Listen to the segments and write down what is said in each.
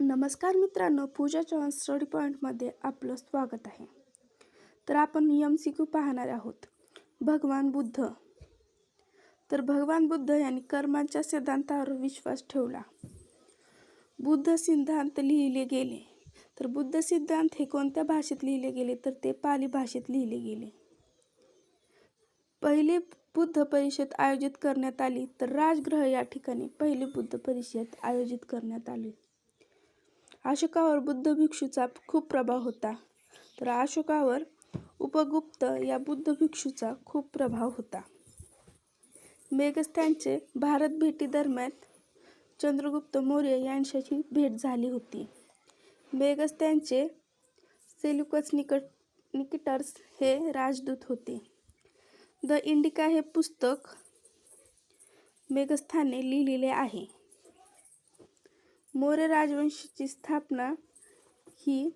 नमस्कार मित्रांनो, पूजा चव्हाण स्टडी पॉईंटमध्ये आपलं स्वागत आहे. तर आपण MCQ पाहणार आहोत. भगवान बुद्ध. तर भगवान बुद्ध यांनी कर्मांच्या सिद्धांतावर विश्वास ठेवला. बुद्ध सिद्धांत लिहिले गेले. तर बुद्ध सिद्धांत हे कोणत्या भाषेत लिहिले गेले तर ते पाली भाषेत लिहिले गेले. पहिली बुद्ध परिषद आयोजित करण्यात आली तर राजगृह या ठिकाणी पहिली बुद्ध परिषद आयोजित करण्यात आली. अशोकावर बुद्ध भिक्षूचा खूप प्रभाव होता. तर अशोकावर उपगुप्त या बुद्ध भिक्षूचा खूप प्रभाव होता. मेगस्थानचे भारत भेटी दरम्यान चंद्रगुप्त मौर्य यांच्याशी भेट झाली होती. मेगस्थानचे सेल्युकस निकेटर्स हे राजदूत होते. द इंडिका हे पुस्तक मेगस्थानने लिहिलेले आहे. मौर्य राजवंशाची स्थापना ही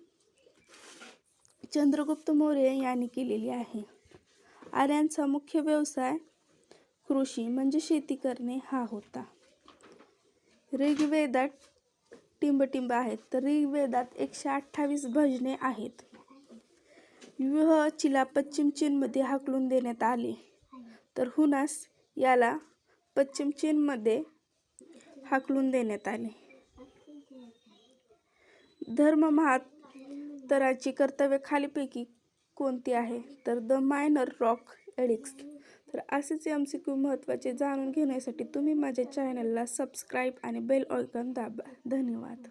चंद्रगुप्त मौर्य यांनी केलेली आहे. आर्यांचा मुख्य व्यवसाय कृषी म्हणजे शेती करणे हा होता. ऋग्वेदात टिंबटिंब आहेत. तर ऋग्वेदात 128 भजने आहेत. युहचीला पश्चिम चीनमध्ये हाकलून देण्यात आले. तर हुनास याला पश्चिम चीनमध्ये हाकलून देण्यात आले. धर्म महातराची कर्तव्य खालीपैकी कोणती आहे तर द मायनर रॉक एडिक्स. तर असेच MCQ महत्त्वाचे जाणून घेण्यासाठी तुम्ही माझ्या चॅनलला सबस्क्राईब आणि बेल आयकॉन दाबा. धन्यवाद.